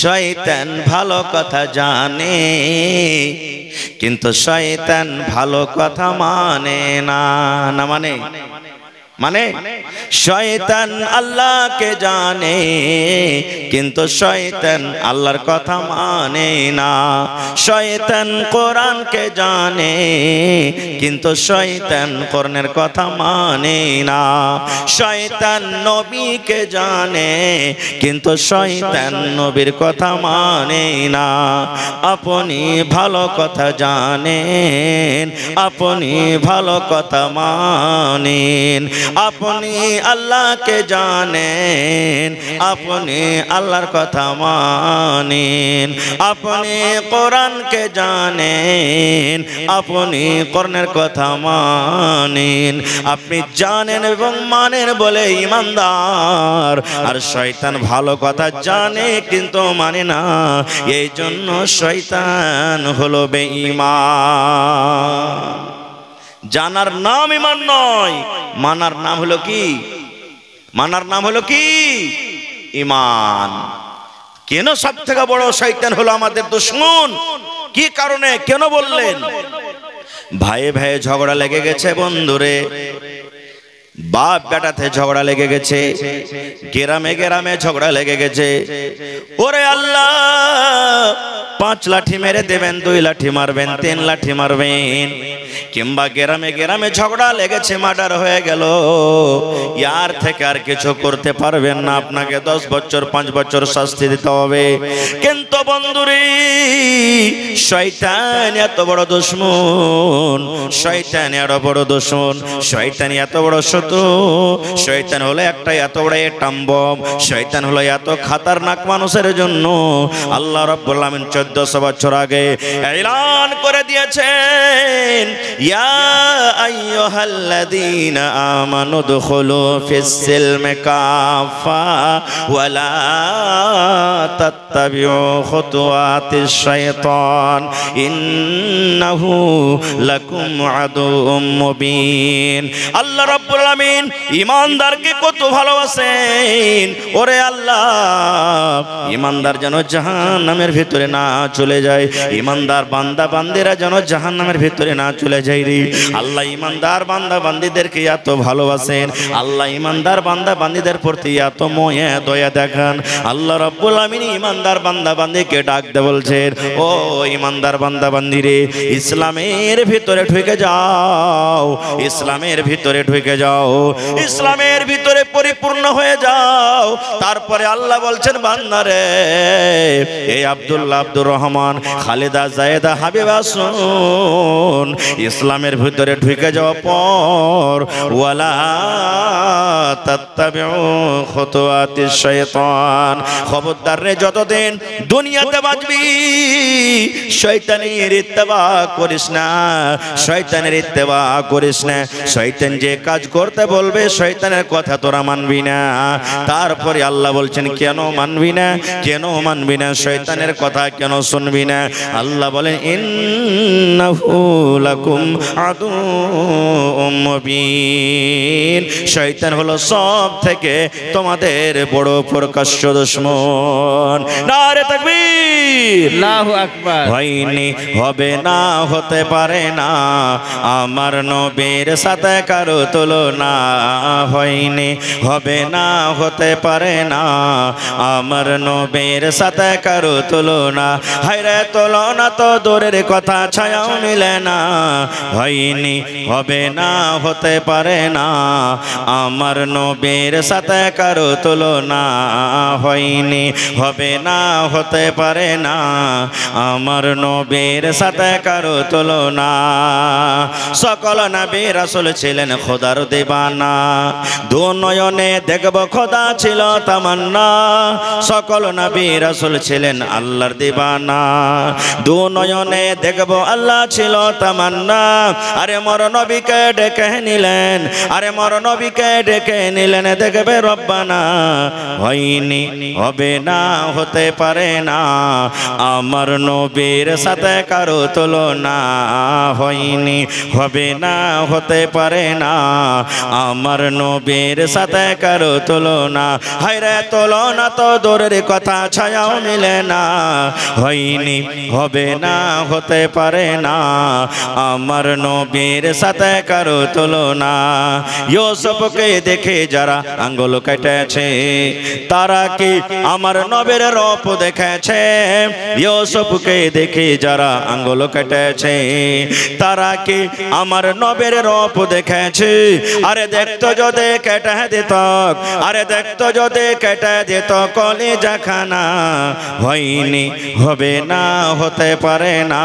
শয়তান ভালো কথা জানে কিন্তু শয়তান ভালো কথা মানে না। না মানে মানে শয়তান আল্লাহকে জানে কিন্তু শয়তান আল্লাহর কথা মানে না। শয়তান কোরআনকে জানে কিন্তু শয়তান কোরআনের কথা মানে না। শয়তান নবীকে জানে কিন্তু শয়তান নবীর কথা মানে না। আপনি ভালো কথা জানেন, আপনি ভালো কথা মানেন, আপনি আল্লাহকে জানেন, আপনি আল্লাহর কথা মানেন, আপনি কোরআনকে জানেন, আপনি কোরআনের কথা মানেন। আপনি জানেন এবং মানেন বলে ঈমানদার। আর শয়তান ভালো কথা জানে কিন্তু মানে না, এই জন্য শয়তান হলো বেঈমান। জানার নাম ঈমান নয়, মানার নাম হলো কি? মানার নাম হলো কি? ঈমান। কেন সব থেকে বড় শয়তান হলো আমাদের দুশমন? কি কারণে, কেন বললেন? ভাইয়ে ভাইয়ে ঝগড়া লেগে গেছে বন্ধুরে, বাপ বেটাতে ঝগড়া লেগে গেছে, গ্রামে গ্রামে ঝগড়া লেগে গেছে। ওরে আল্লাহ, 5 লাঠি মেরে দেবেন, 2 লাঠি মারবেন, 3 লাঠি মারবেন। কিংবা গ্রামে গ্রামে ঝগড়া লেগেছে, মার্ডার হয়ে গেল, ইয়ার থেকে আর কিছু করতে পারবেন না, আপনাকে 10 বছর 5 বছর শাস্তি দিতে হবে। কিন্তু বন্ধুরে, শয়তান এত বড় দুশমন, শয়তান এত বড় দুশমন, শয়তান এত বড় শত্রু, শয়তান হলো একটা এত বড় এটম বম, শয়তান হলো এত খতরনাক মানুষের জন্য আল্লাহ রাব্বুল আলামিন 1400 বছর আগে এলান করে দিয়েছেন, ইয়া আইয়ুহাল্লাযীনা আমানু দুখুলু ফিস-সিলমি কাফা ওয়া লা তাত্তাবিউ খুতুওয়াতিশ শাইতান ইন্নাহু লাকুম আদুউম মুবিন। আল্লাহ রাব্বুল আলামিন ঈমানদারকে কত ভালোবাসেন। ওরে আল্লাহ, ঈমানদার যেন জাহান্নামের ভিতরে না চলে যায়, ঈমানদার বান্দা বান্দীরা যেন জাহান্নামের ভিতরে না চলে যায় রে। আল্লাহ ঈমানদার বান্দা বান্দীদেরকে এত ভালোবাসেন, আল্লাহ ঈমানদার বান্দা বান্দীদের প্রতি এত মায়া দয়া দেখান। আল্লাহ রাব্বুল আমিন ঈমানদার বান্দা বান্দীকে ডাক দে বলছেন, ও ঈমানদার বান্দা বান্দী রে, ইসলামের ভিতরে ঢুকে যাও, ইসলামের ভিতরে ঢুকে যাও, ইসলামের ভিতরে পরিপূর্ণ হয়ে যাও। তারপরে আল্লাহ বলছেন, বান্দারে, এই আব্দুল্লাহ, আব্দুর রহমান, খালেদা, জায়েদা, হাবিবা, শুন, ইসলামের ভিতরে ঢুকে যাওয়ার পর ওয়ালা তাত্তাবিউ খুতুওয়াতিশ শাইতান, খবরদার রে, যতদিন দুনিয়াতে বাঁচবি শয়তানের ইত্তেবা করিস না, শয়তানের ইত্তেবা করিস না। শয়তান যে কাজ করতে বলবে শয়তানের কথা তোরা মানবি না। তারপরে আল্লাহ বলছেন, কেন মানবি না, কেন মানবি না, শয়তানের কথা কেন শুনবি না? আল্লাহ বলেন, ইন্নাহু লাকুম আদুউম মুবিন, শয়তান হলো সব থেকে তোমাদের বড় প্রকাশ্য দুশমন। নারে তাকবীর, আল্লাহু আকবার। হয়নি, হবে না, হতে পারে না আমার নবীর সাথে কারো তুলনা, হয়নি, হবে না, হতে পারে না আমার নবীর সাথে কারো তুলনা। হায়রে তুলনা তো দূরের কথা, ছায়াও মিলে না। হয়নি, হবে না, হতে পারে না আমার নবীর সাথে কারো তুলনা, হয়নি, হবে না, হতে পারে না আমার নবীর সাথে কারো তুলনা। সকল নবী রাসূল ছিলেন খোদার দিবানা, দু নয়নে দেখব খোদা ছিল তামান্না। সকল নবী রাসূল ছিলেন আল্লাহর দিবানা, দু নয়নে দেখব আল্লাহ ছিল তামান্না। আরে মোর নবীকে ডেকে নিলেন, আরে মোর নবীকে ডেকে নিলেন, দেখবে রব্বানা। হয়নি, হবে না, হতে পারে পারে না আমার নবীর সাথে কারো তুলনা হয়নি হবে না হতে পারে না আমার নবীর সাথে কারো তুলনা হায়রে তুলনা তো দূরের কথা ছায়াও মিলে না হয়নি হবে না হতে পারে না আমার নবীর সাথে কারো তুলনা ইউসুফকে দেখে যারা আঙ্গুল কেটেছে তারা কি আমার নবীর রূপ দেখেছে ইউসুফকে দেখে যারা আঙ্গুল কেটেছে তারা কি আমার নবীর রূপ দেখেছে আরে দেখতো যদি কেটে দিত আরে দেখতো যদি কেটে দিত কলিজা খানা হয়নি হবে না হতে পারে না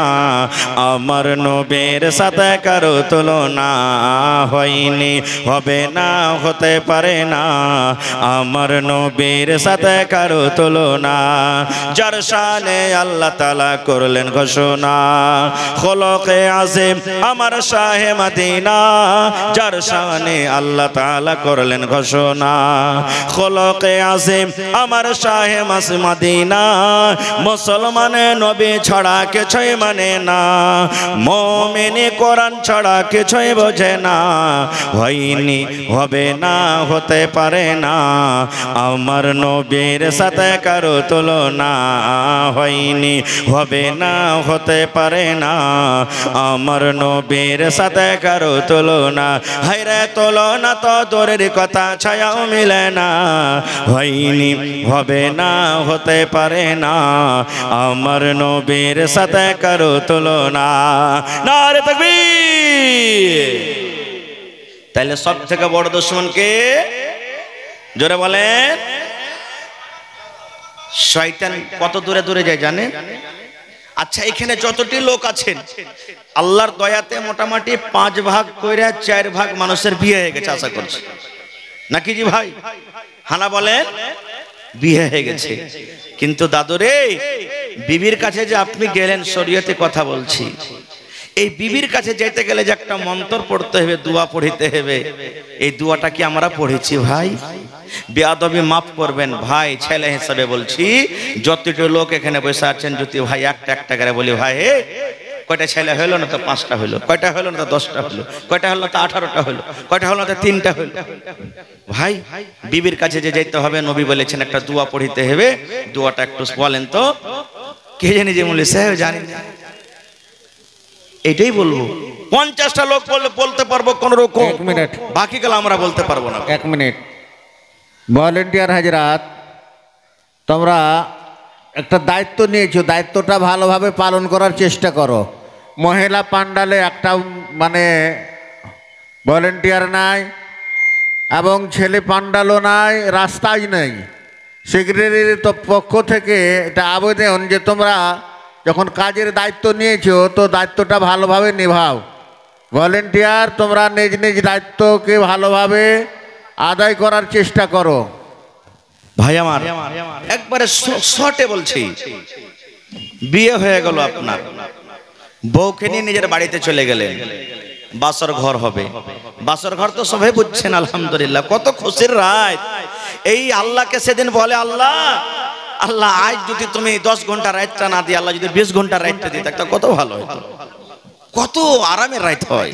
আমার নবীর সাথে কারো তুলনা হয়নি হবে না হতে পারে না আমার নবীর সাথে কারো তুলনা যার শানে আল্লাহ তাআলা করলেন ঘোষণা খলকে আযম আমার শাহে মদিনা যার শানে আল্লাহ তাআলা করলেন ঘোষণা খলকে আযম আমার শাহে মদিনা মুসলমানে নবী ছাড়া কিছুই মানে না মুমিনে কোরআন ছাড়া কিছুই বোঝে না হয়নি হবে না হতে পারে না আমার নবীর সাথে কারো তুলনা হয়নি হবে না হতে পারে না আমার নবীর সাথে কারো তুলনা হায়রে তুলনা তো দূরের কথা ছায়াও মিলে না হয়নি হবে না হতে পারে না আমার নবীর সাথে কারো তুলনা নারে তাকবীর তাহলে সব থেকে বড় দুশমন কে জোরে বলেন শয়তান কত দূরে দূরে যায় জানেন আচ্ছা এখানে যতটি লোক আছেন আল্লাহর দয়াতে মোটামুটি 5 ভাগ কইরা 4 ভাগ মানুষের বিয়ে হয়ে গেছে আশা করছি নাকি জি ভাই হানা বলেন বিয়ে হয়ে গেছে কিন্তু দাদুরে বিবির কাছে যে আপনি গেলেন শরীয়তে কথা বলছি এই বিবির কাছে যেতে গেলে যে একটা মন্ত্র পড়তে হবে দোয়া পড়িতে হবে এই দোয়াটা কি আমরা পড়েছি ভাই বেয়াদবি মাফ করবেন ভাই ছেলে হিসেবে বলছি যতটি লোক এখানে বসে আছেন যদি ভাই একটা একটা করে বলি ভাই হে কয়টা ছেলে হলো না তো 5টা হলো কয়টা হলো না তো 10টা হলো কয়টা হলো না তো 18টা হলো কয়টা হলো না তো 3টা হলো ভাই বিবির কাছে যে যেতে হবে নবী বলেছেন একটা দোয়া পড়িতে হবে দোয়াটা একটু বলেন তো কে জানি যে বলে সাহেব জানি না এটাই বলবো 50টা লোক বলতে পারবো কোন রকম 1 মিনিট বাকি গেল আমরা বলতে পারবো না 1 মিনিট ভলেন্টিয়ার হাজরাত তোমরা একটা দায়িত্ব নিয়েছো দায়িত্বটা ভালোভাবে পালন করার চেষ্টা করো মহিলা পান্ডালে একটা মানে ভলেন্টিয়ার নাই এবং ছেলে পান্ডালও নাই রাস্তাই নেই সেক্রেটারির তো পক্ষ থেকে এটা আবেদন যে তোমরা যখন কাজের দায়িত্ব নিয়েছো তো দায়িত্বটা ভালোভাবে নিভাও ভলেন্টিয়ার তোমরা নিজ নিজ দায়িত্বকে ভালোভাবে আদায় করার চেষ্টা করো ভাই আমার একবারে শর্টে বলছি বিয়ে হয়ে গেল আপনার বউকে নিয়ে নিজের বাড়িতে চলে গেলেন বাসর ঘর হবে বাসর ঘর তো সবাই বুঝছেন আলহামদুলিল্লাহ কত খুশির রাত এই আল্লাহকে সেদিন বলে আল্লাহ আল্লাহ আজ যদি তুমি 10 ঘন্টা রাতটা না দিয়ে আল্লাহ যদি 20 ঘন্টা রাতটা দিতে একটা কত ভালো হতো কত আরামের রাত হয়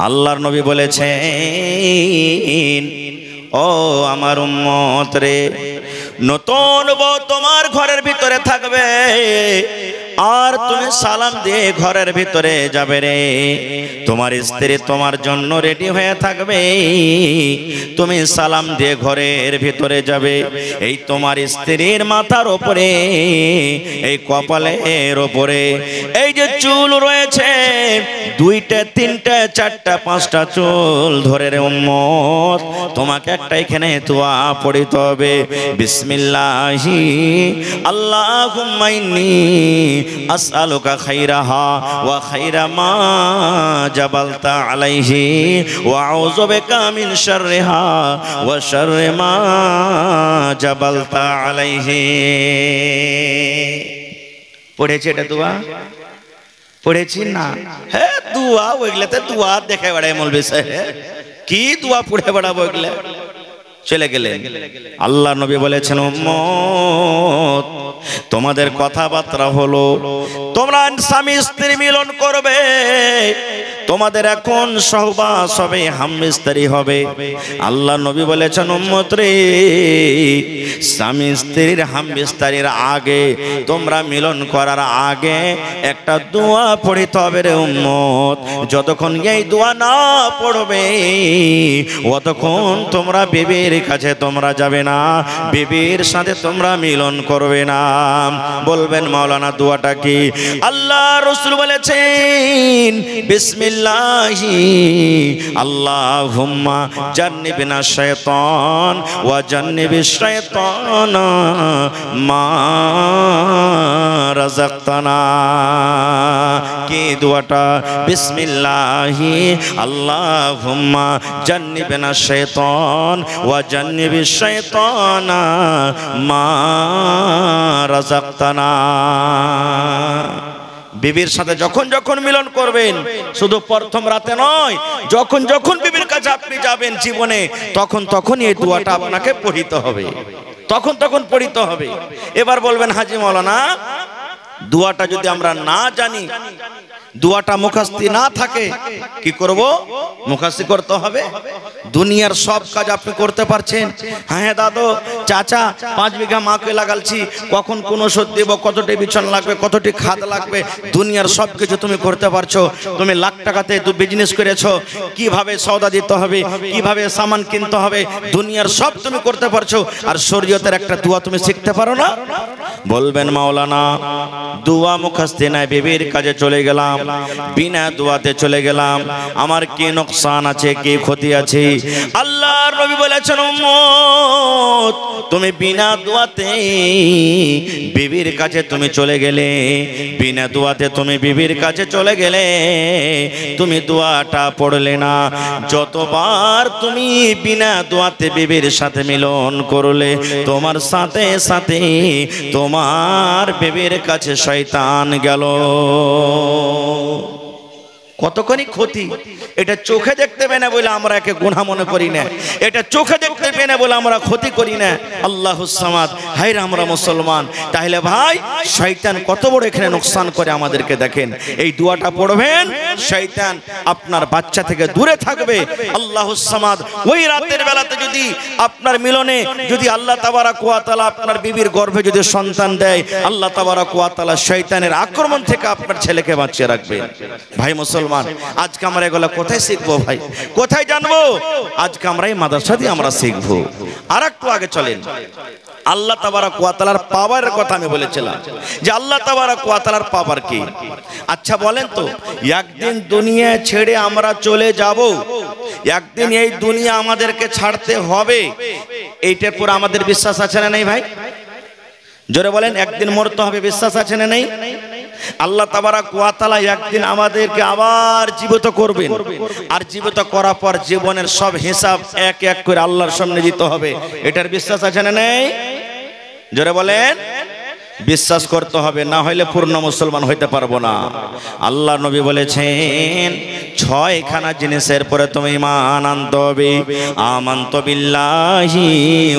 আল্লাহর নবী বলেছেন ও আমার উম্মত রে নতুন বউ তোমার ঘরের ভিতরে থাকবে আর তুমি সালাম দিয়ে ঘরের ভিতরে যাবে রে তোমার স্ত্রী তোমার জন্য রেডি হয়ে থাকবে তুমি সালাম দিয়ে ঘরের ভিতরে যাবে এই তোমার স্ত্রীর মাথার উপরে এই কপালের উপরে এই যে চুল রয়েছে 2টা 3টা 4টা 5টা চুল ধরে রে উম্মত তোমাকে একটা এখানে দোয়া পড়িতে হবে বিসমিল্লাহি আল্লাহুম্মা ইন্নী আসআলুকা খাইরাহা ওয়া খাইরা মা জাবালতা আলাইহি ওয়া আউযু বিকা মিন শাররিহা ওয়া শাররি মা জাবালতা আলাইহি পড়েছে এটা দোয়া পড়েছি না হ্যাঁ দোয়া ওইগুলাতে দোয়া দেখে বেড়ায় মৌলভী সাহেব কি দোয়া পড়ে বেড়াবো ওইগুলা চলে গেলেন আল্লাহ নবী বলেছেন উম্মত তোমাদের কথাবার্তা হলো, তোমরা স্বামী স্ত্রী মিলন করবে, তোমাদের এখন সহবাস হবে, হাম্মি স্ত্রী হবে। আল্লাহ নবী বলেছেন, উম্মত রে, স্বামী স্ত্রীর হাম্মি স্ত্রীর আগে, তোমরা মিলন করার আগে একটা দোয়া পড়িতে হবে রে উম্মত। যতক্ষণ এই দোয়া না পড়বে অতক্ষণ তোমরা বিবির কাছে তোমরা যাবে না, বিবির সাথে তোমরা মিলন করবে না। বলবেন মাওলানা দোয়াটা কি? আল্লাহ রাসূল বলেছেন, বিসমিল্লাহি আল্লাহুম্মা জান্নিবনা শাইতান ওয়া জান্নিবিশ শাইতানা মা রাযাকতানা। কি দোয়াটা? বিসমিল্লাহি আল্লাহুম্মা জান্নিবনা শাইতান ওয়া জান্নিবিশ শাইতানা মা রাযাকতানা। বিবির সাথে যখন যখন মিলন করবেন, শুধু প্রথম রাতে নয়, যখন যখন বিবির কাছে আপনি যাবেন জীবনে, তখন তখনই এই দোয়াটা আপনাকে পড়িতে হবে, তখন তখন পড়িতে হবে। এবার বলবেন, হাজী মাওলানা দোয়াটা যদি আমরা না জানি, দোয়াটা মুখস্থি না থাকে, কি করব? মুখস্থি করতে হবে। দুনিয়ার সব কাজ আপনি করতে পারছেন। হ্যাঁ দাদু, চাচা 5 বিঘা মাকে লাগালছি, কখন কোন ওষুধ দেব, কতটি বিছন লাগবে, কতটি খাদ লাগবে, দুনিয়ার সব কিছু তুমি করতে পারছো। তুমি লাখ টাকাতে বিজনেস করেছো, কিভাবে সওদা দিতে হবে, কিভাবে সামান কিনতে হবে, দুনিয়ার সব তুমি করতে পারছো, আর শরীয়তের একটা দোয়া তুমি শিখতে পারো না? বলবেন মাওলানা দোয়া মুখস্থি নাই, বিবির কাজে চলে গেলাম, বিনা দোয়াতে চলে গেলাম, আমার কি নোকসান আছে, কি ক্ষতি আছে? আল্লাহর নবী বলেছেন, উম্মত তুমি বিনা দোয়াতে বিবির কাছে তুমি চলে গেলে, বিনা দোয়াতে তুমি বিবির কাছে চলে গেলে, তুমি দোয়াটা পড়লে না। যতবার তুমি বিনা দোয়াতে বিবির সাথে মিলন করলে, তোমার সাথে সাথে তোমার বিবির কাছে শয়তান গেল। কতখানি ক্ষতি! এটা চোখে দেখতে পেয়ে না বলে আমরা একে গুনাহ মনে করি না, এটা চোখে দেখতে পেয়ে না বলে আমরা ক্ষতি করি না। আল্লাহুস সামাদ, হায়রে আমরা মুসলমান। তাহলে ভাই, শয়তান কত বড় এখানে নোকসান করে আমাদেরকে দেখেন। এই দোয়াটা পড়বেন, শয়তান আপনার বাচ্চা থেকে দূরে থাকবে। আল্লাহুস সামাদ, ওই রাতের বেলাতে যদি আপনার মিলনে যদি আল্লাহ তাবারাক ওয়া তাআলা আপনার বিবির গর্ভে যদি সন্তান দেয়, আল্লাহ তাবারাক ওয়া তাআলা শয়তানের আক্রমণ থেকে আপনার ছেলেকে বাঁচিয়ে রাখবেন। ভাই মুসলমান, আজকে আমরা এগুলো কোথায় শিখবো ভাই, কোথায় জানবো? আজকে আমরা এই মাদ্রাসা দিয়ে আমরা শিখবো। আর একটু আগে চলেন, আল্লাহ তাবারাক ওয়া তাআলার পাওয়ারের কথা আমি বলেছিলাম যে আল্লাহ তাবারাক ওয়া তাআলার পাওয়ার কি। আচ্ছা বলেন তো, একদিন দুনিয়া ছেড়ে আমরা চলে যাব, একদিন এই দুনিয়া আমাদেরকে ছাড়তে হবে, এইটার পর আমাদের বিশ্বাস আছে না নেই ভাই? জোরে বলেন, একদিন মরতে হবে, বিশ্বাস আছে না নেই? আল্লাহ তাবারাক ওয়া তাআলা একদিন আমাদেরকে আবার জীবিত করবেন, আর জীবিত করার পর জীবনের সব হিসাব এক এক করে আল্লাহর সামনে দিতে হবে। এটার বিশ্বাস আছে না নেই? জোরে বলেন, বিশ্বাস করতে হবে, না হলে পূর্ণ মুসলমান হইতে পারবো না। আল্লাহ নবী বলেছেন 6খানা জিনিসের পরে তুমি ঈমান আনতে হবে। আমানতু বিল্লাহি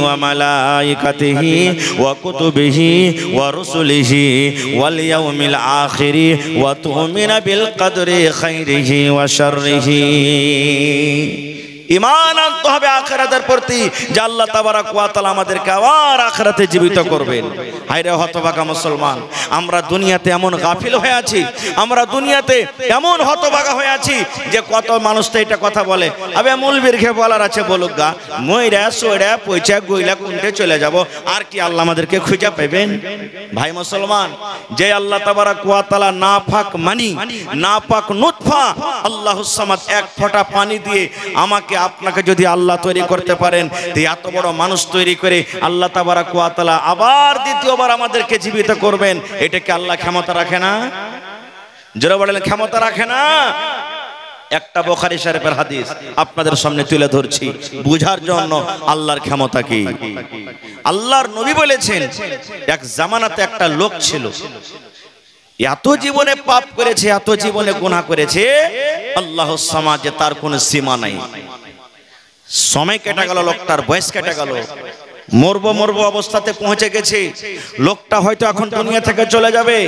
ওয়া মালাইকাতিহি ওয়া কুতুবিহি ওয়া রুসুলিহি ওয়াল ইয়াউমিল আখিরি ওয়া তুমিনা বিল কদরি খাইরিহি ওয়া শাররিহি। ঈমান আনতে হবে আখিরাতের প্রতি, যে আল্লাহ তাবারাক ওয়া তাআলা আমাদেরকে আবার আখিরাতে জীবিত করবেন। হায়রে হতভাগা মুসলমান, আমরা দুনিয়াতে এমন গাফিল হয়ে আছি, আমরা দুনিয়াতে এমন হতভাগা হয়ে আছি যে কত মানুষ তো এটা কথা বলে, আবে মৌলবীর ঘে বলার আছে বলুক গা, মইরা সইরা পয়সা গইলা কোনটে চলে যাব, আর কি আল্লাহ আমাদেরকে খুঁজে পাবেন? ভাই মুসলমান, যে আল্লাহ তাবারাক ওয়া তাআলা নাপাক মানি, নাপাক নুতফা আল্লাহুস সামাদ, এক ফোঁটা পানি দিয়ে আমাকে আপনাকে যদি আল্লাহ তৈরি করতে পারেন, তো এত বড় মানুষ তৈরি করে আল্লাহ তাবারাক ওয়া তাআলা আবার দ্বিতীয়বার আমাদেরকে জীবিত করবেন, এটাকে আল্লাহ ক্ষমতা রাখে না? যারা বলেন ক্ষমতা রাখে না। একটা বুখারী শরীফের হাদিস আপনাদের সামনে তুলে ধরছি বুঝার জন্য আল্লাহর ক্ষমতা কি। আল্লাহর নবী বলেছেন, এক জামানাতে একটা লোক ছিল, এত জীবনে পাপ করেছে, এত জীবনে গুনাহ করেছে, আল্লাহর সমাজে তার কোনো সীমা নাই। সময় কেটে গেল, লোকটার বয়স কেটে গেল, মরবো মরবো অবস্থাতে পৌঁছে গেছে, লোকটা হয়তো এখন দুনিয়া থেকে চলে যাবে।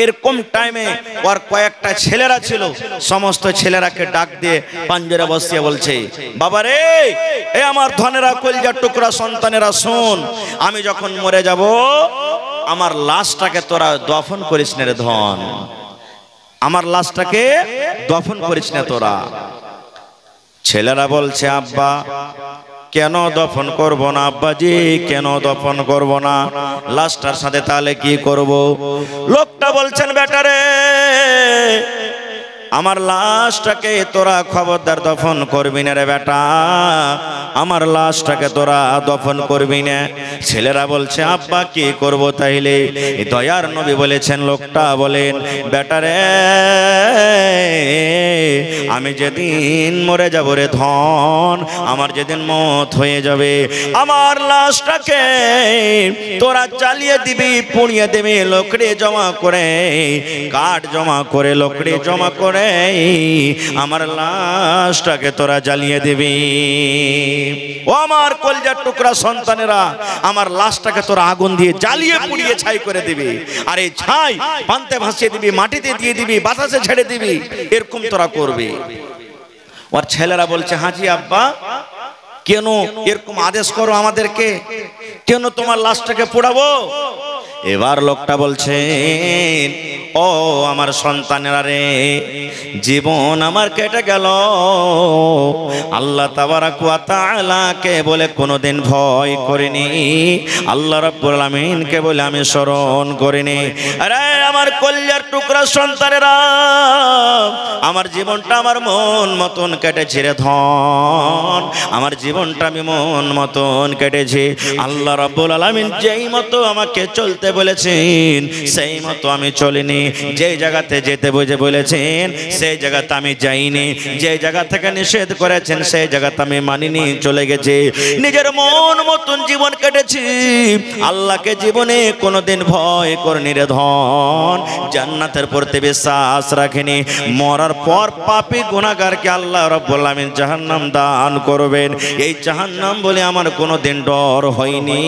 এরকম টাইমে ওর কয়েকটা ছেলেরা ছিল, সমস্ত ছেলেরাকে ডাক দিয়ে পাঞ্জরে বসিয়ে বলছে, বাবা রে, এ আমার ধনেরা, কলিজার টুকরা সন্তানেরা, শোন, আমি যখন মরে যাব আমার লাশটাকে তোরা দফন করিস না রে ধন, আমার লাশটাকে দফন করিস না তোরা। ছেলেরা বলছে, আব্বা কেন দফন করব না আব্বাজি, কেন দফন করব না, লাশটার সাথে তাহলে কি করব? লোকটা বলছেন, বেটারে, আমার লাশটাকে তোরা খবরদার দফন করবি না রে বেটা, আমার লাশটাকে তোরা দফন করবি না। ছেলেরা বলছে, আব্বা কি করব তাইলে? দয়ার নবী বলেছেন, লোকটা বলেন, বেটারে, আমি যেদিন মরে যাব রে ধন, আমার যেদিন মত হয়ে যাবে, আমার লাশটাকে তোরা জ্বালিয়ে দিবি, পুড়িয়ে দিবি, লকড়ি জমা করে, কাঠ জমা করে, লকড়ি জমা করে আমার লাশটাকে তোরা জ্বালিয়ে দিবি। ও আমার কলিজার টুকরা সন্তানেরা, আমার লাশটাকে তোরা আগুন দিয়ে জ্বালিয়ে পুড়িয়ে ছাই করে দিবি, আর এই ছাই পান্তে ভাসিয়ে দিবি, মাটিতে দিয়ে দিবি, বাতাসে ছেড়ে দিবি, এরকম তোরা করবি। ওর ছেলেরা বলছে, হাজি আব্বা, কেন এরকম আদেশ করো আমাদেরকে, কেন তোমার লাশটাকে পোড়াবো? এবার লোকটা বলছেন, ও আমার সন্তানেরা রে, জীবন আমার কেটে গেল, আল্লাহ তাবারাক ওয়া তাআলাকে বলে কোনোদিন ভয় করিনি, আল্লাহ রাব্বুল আলামিনকে বলে আমি স্মরণ করিনি। আরে আমার কলিজার টুকরা সন্তানেরা, আমার জীবনটা আমার মন মতন কেটেছে রে ধন, আমার জীবনটা আমি মন মতন কেটেছি। আল্লাহ রাব্বুল আলামিন যেই মতো আমাকে চলতে বলেছেন সেই মতো আমি চলিনি, যে জায়গাতে যেতে বুঝে বলেছেন সেই জায়গাতে আমি যাইনি, যে জায়গা থেকে নিষেধ করেছেন সেই জায়গাতে আমি মানিনি, চলে গেছি, নিজের মন মতন জীবন কেটেছি, আল্লাহকে জীবনে কোনোদিন ভয় করিনি রে ধন, জান্নাতের প্রতি বিশ্বাস রাখিনি, মরার পর পাপী গুনাহগারকে আল্লাহ রাব্বুল আলামিন জাহান্নাম দান করবেন, এই জাহান্নাম বলে আমার কোনোদিন ডর হয়নি,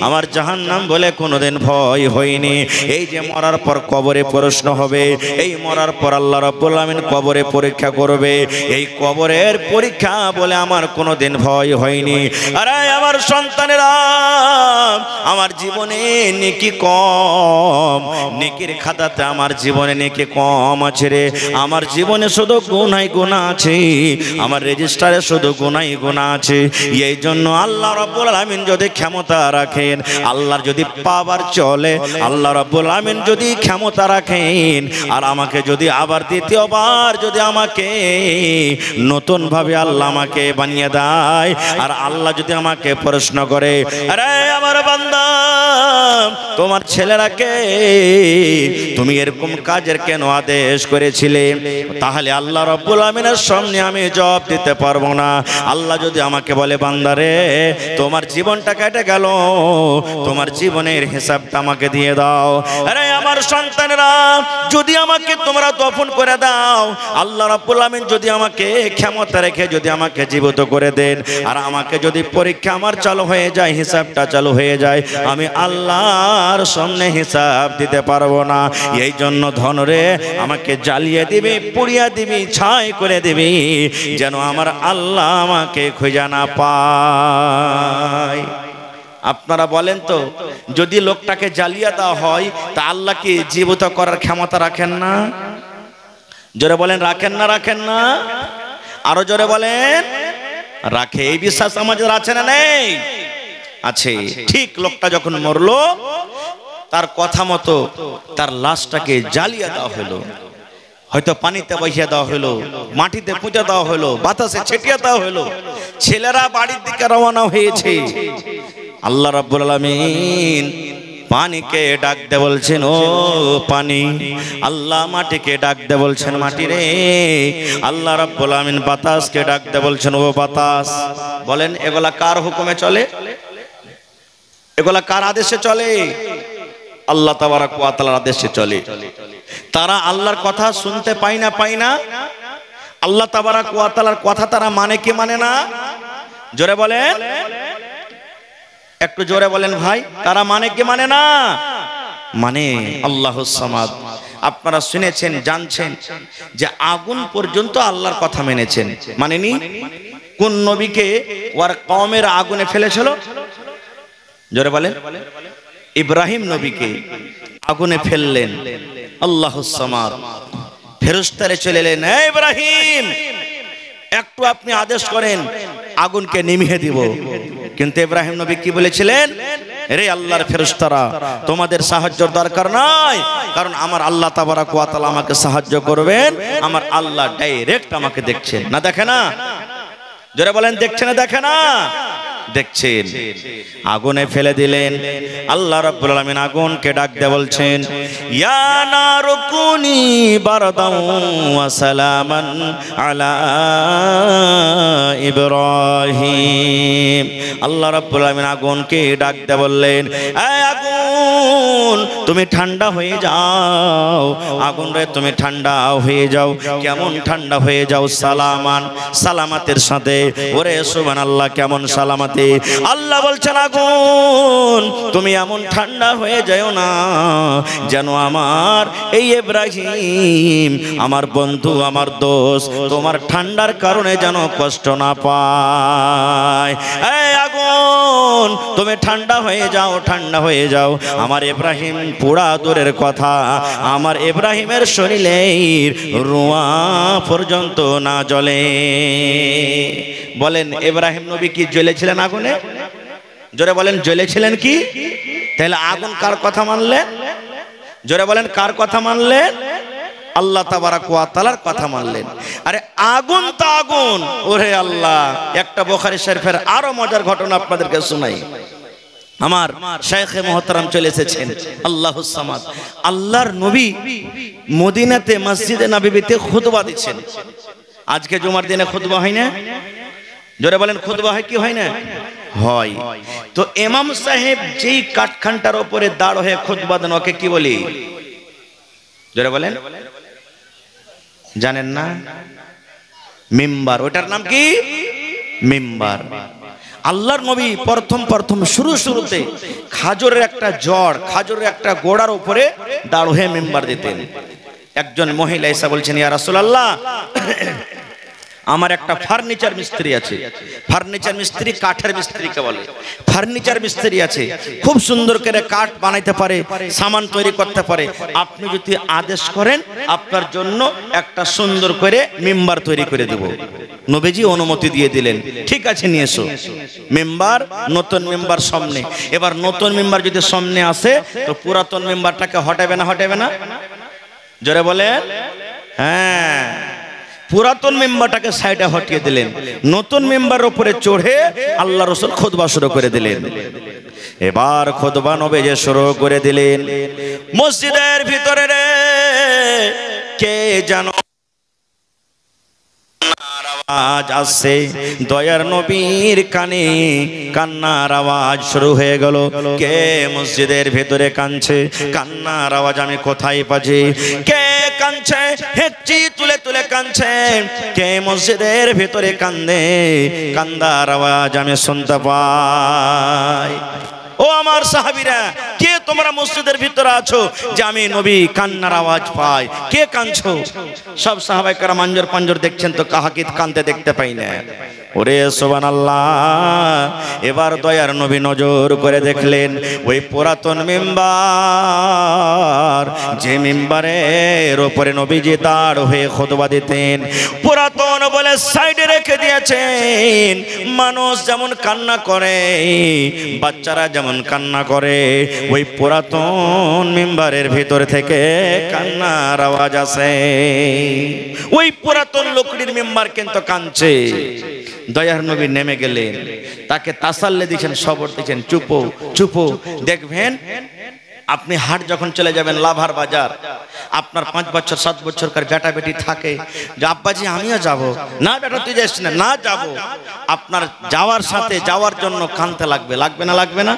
আমার জাহান্নাম বলে কোনোদিন ভয় হয়নি। এই যে মরার পর কবরে প্রশ্ন হবে, এই মরার পর আল্লাহ রাব্বুল আলামিন কবরে পরীক্ষা করবে, এই কবরের পরীক্ষা বলে আমার কোনোদিন ভয় হয়নি। আরে আমার সন্তানেরা, আমার জীবনে নেকি কম, নেকির খাতাতে আমার জীবনে নেকি কম আছে রে, আমার জীবনে শুধু গুনাহ গুনাহ আছে, আমার রেজিস্টারে শুধু গুনাহ গুনাহ আছে। এই জন্য আল্লাহ রাব্বুল আলামিন যদি ক্ষমতা রাখেন, আল্লাহর যদি পাওয়ার চলে, আল্লাহ রাব্বুল আলামিন যদি ক্ষমতা রাখেন, আর আমাকে যদি আবার দ্বিতীয়বার যদি আমাকে নতুন ভাবে আল্লাহ আমাকে বানিয়ে দেয়, আর আল্লাহ যদি আমাকে প্রশ্ন করে, আরে আমার বান্দা, তোমার ছেলেরাকে তুমি এরকম কাজের কেন আদেশ করেছিলে, তাহলে আল্লাহ রাব্বুল আলামিনের সামনে আমি জবাব দিতে পারবো না। আল্লাহ যদি আমাকে বলে, বান্দারে, তোমার জীবনটা কেটে গেল, তোমার জীবনের হিসাবটা আমাকে দিয়ে দাও, আরে আমার সন্তানেরা, যদি আমাকে তোমরা দফন করে দাও, আল্লাহ রাব্বুল আলামিন যদি আমাকে ক্ষমতা রেখে যদি আমাকে জীবিত করে দেন, আর আমাকে যদি পরীক্ষা আমার চালু হয়ে যায়, হিসাবটা চালু হয়ে যায়, আমি আল্লাহর সামনে হিসাব দিতে পারবো না। এই জন্য ধনরে আমাকে জ্বালিয়ে দিবি, পুড়িয়ে দিবি, ছাই করে দিবি, যেন আমার আল্লাহ আমাকে খুঁজে না পায়। আপনারা বলেন তো, যদি লোকটাকে জ্বালিয়ে দেওয়া হয় তা আল্লাহ কি জীবিত করার ক্ষমতা রাখেন না? জোরে বলেন, রাখেন না? রাখেন না? আরো জোরে বলেন, রাখে। এই বিশ্বাস আমাদের আছে না নেই? আছে। ঠিক লোকটা যখন মরলো, তার কথা মতো তার লাশটাকে জ্বালিয়ে দেওয়া হলো, হয়তো পানিতে বসিয়ে দেওয়া হলো, মাটিতে পুঁতে দেওয়া হলো, বাতাসে ছিটিয়ে দেওয়া হলো, ছেলেরা বাড়ির দিকে রওনা হয়েছে। আল্লাহ রাব্বুল আলামিন পানিকে ডাকতে বলছেন, ও পানি, আল্লাহ মাটিকে ডাকতে বলছেন, মাটি রে, আল্লাহ রাব্বুল আলামিন বাতাসকে ডাকতে বলছেন, ও বাতাস। বলেন, এগুলা কার হুকুমে চলে? এগুলা কার আদেশে চলে? আল্লাহ তাবারাক ওয়া তাআলার আদেশে চলে। তারা আল্লাহর কথা শুনতে পায় না? আল্লাহ তাবারাক ওয়া তাআলার কথা তারা মানে কি মানে না? জোরে বলেন। একটু জোরে বলেন ভাই, তারা মানে কি মানে না? মানে আল্লাহুস সামাদ। আপনারা শুনেছেন, জানছেন যে আগুন পর্যন্ত আল্লাহর কথা মেনেছেন, মানেনি? কোন নবীকে ওর কওমের আগুনে ফেলেছিল? জোরে বলেন। ইব্রাহিম নবীকে আগুনে ফেললেন আল্লাহুস সামাদ। ফেরেশতারা চলে এলেন, হে ইব্রাহিম, একটু আপনি আদেশ করেন, আগুনকে নিভিয়ে দিব। কিন্তু ইব্রাহিম নবী কি বলেছিলেন? রে আল্লাহর ফেরেশতারা, তোমাদের সাহায্যের দরকার নাই, কারণ আমার আল্লাহ তাবারাক ওয়া তাআলা আমাকে সাহায্য করবেন। আমার আল্লাহ ডাইরেক্ট আমাকে দেখছেন, না দেখে না? জোরে বলেন, দেখছে না দেখে না? দেখছেন। আগুনে ফেলে দিলেন। আল্লাহ রাব্বুল আলামিন আগুনকে ডাক দিয়ে বলছেন, ইয়া নারু কুনি বারদান ওয়া সালামান আলা ইব্রাহিম। আল্লাহ রাব্বুল আলামিন আগুনকে ডাক দিয়ে বললেন, এই আগুন, তুমি ঠান্ডা হয়ে যাও। আগুন রে, তুমি ঠান্ডা হয়ে যাও। কেমন ঠান্ডা হয়ে যাও? সালামান, সালামাতের সাথে। ওরে সুবহানাল্লাহ, কেমন সালামাত! আল্লাহ বলছেন, আগুন, তুমি এমন ঠান্ডা হয়ে যাও না যেন আমার এই ইব্রাহিম, আমার বন্ধু, আমার দোস্ত, তোমার ঠান্ডার কারণে যেন কষ্ট না পায়। এই আগুন, তুমি ঠান্ডা হয়ে যাও, ঠান্ডা হয়ে যাও। আমার ইব্রাহিম পোড়া দূরের কথা, আমার ইব্রাহিমের শরীরের রোঁয়া পর্যন্ত না জ্বলে। বলেন, ইব্রাহিম নবী কি জ্বলেছিলেন আগুনে? জোরে বলেন, জ্বলেছিলেন কি? তাহলে আগুন কার কথা মানলেন? জোরে বলেন, কার কথা মানলেন? আল্লাহ তাবারাক ওয়া তাআলার কথা মানলেন। আরে আগুন তো আগুন। ওরে আল্লাহ, একটা বুখারী শরীফের আরো মজার ঘটনা আপনাদেরকে শোনাই। আমার শাইখে মুহতারাম চলে এসেছেন, আল্লাহুস সামাদ। আল্লাহর নবী মদিনাতে মসজিদে নববীতে খুতবা দিচ্ছেন। আজকে জুমার দিনে খুতবা হয় না? জোরে বলেন, খুতবা হয় কি হয় না? হয়। তো ইমাম সাহেব যেই কাঠখানটার উপরে দাঁড় হয়ে খুতবা দেন, ওকে কি বলি? জোরে বলেন, জানেন না? মিম্বার। ওটার নাম কি? মিম্বার। আল্লাহর নবী প্রথম শুরুতে খাজরের একটা জড়, খাজরের একটা গোড়ার উপরে দাঁড় হয়ে মিম্বার দিতেন। একজন মহিলা এসে বলছেন, ইয়া রাসূলুল্লাহ, আমার একটা ফার্নিচার মিস্ত্রি আছে। ফার্নিচার মিস্ত্রি কাঠের মিস্ত্রিকে বলে। ফার্নিচার মিস্ত্রি আছে, খুব সুন্দর করে কাঠ বানাইতে পারে, সামান তৈরি করতে পারে। আপনি যদি আদেশ করেন, আপনার জন্য একটা সুন্দর করে মিম্বার তৈরি করে দেব। নবীজি অনুমতি দিয়ে দিলেন, ঠিক আছে, নিয়ে এসো। মিম্বার, নতুন মিম্বার সামনে। এবার নতুন মিম্বার যদি সামনে আসে, তো পুরাতন মিম্বারটাকে হটাবে না? হটাবে না? জোরে বলেন। হ্যাঁ, পুরাতন মেম্বারটাকে সাইডে হটিয়ে দিলেন। নতুন মেম্বারের উপরে চড়ে আল্লাহ রাসূল খুতবা শুরু করে দিলেন। এবার খুতবা নবীজি শুরু করে দিলেন। মসজিদের ভিতরে রে কে জানো আওয়াজ আসছে, দয়ার নবীর কানে কান্নার আওয়াজ শুরু হয়ে গেল। কে মসজিদের ভিতরে কাঁদছে? কান্নার আওয়াজ আমি কোথায় পাচ্ছি? কে কাঁদছে? হেঁচি তুলে তুলে কাঁদছে। কে মসজিদের ভিতরে কান্দে? কান্দার আওয়াজ আমি শুনতে পাই। ও আমার সাহাবীরা, কে তোমরা মসজিদের ভিতরে আছো যে আমি নবী কান্নার আওয়াজ পাই? কে কাঁদছো? সব সাহাবায়ে কেরাম আঞ্জর পাঞ্জর দেখছেন, তো কাহাকে কাঁদতে দেখতে পাই না। ওরে সুবহানাল্লাহ। এবার দয়ার নবী নজর করে দেখলেন, ওই পুরাতন মিম্বার, যে মিম্বারের উপরে নবীজি দাঁড় হয়ে খুতবা দিতেন, পুরাতন বলে সাইডে রেখে দিয়েছেন। মানুষ যেমন কান্না করে, বাচ্চারা যেমন কান্না করে, ওই পুরাতন মিম্বারের ভিতর থেকে কান্নার আওয়াজ আসে। ওই পুরাতন লকড়ির মিম্বার কিন্তু কাঁদছে। দয়ার নবী নেমে গেলেন, তাকে তাসাল্লি দিয়েছেন, সবর দিয়েছেন, চুপো চুপো। দেখবেন আপনি হাট যখন চলে যাবেন, লাভার বাজার, আপনার 5 বছর 7 বছরকার বেটা বেটি থাকে, যে আব্বাজি আমিও যাব। না বেটা তুই যাস না। না যাব। আপনার যাওয়ার সাথে যাওয়ার জন্য কানতে লাগবে, লাগবে না? লাগবে না?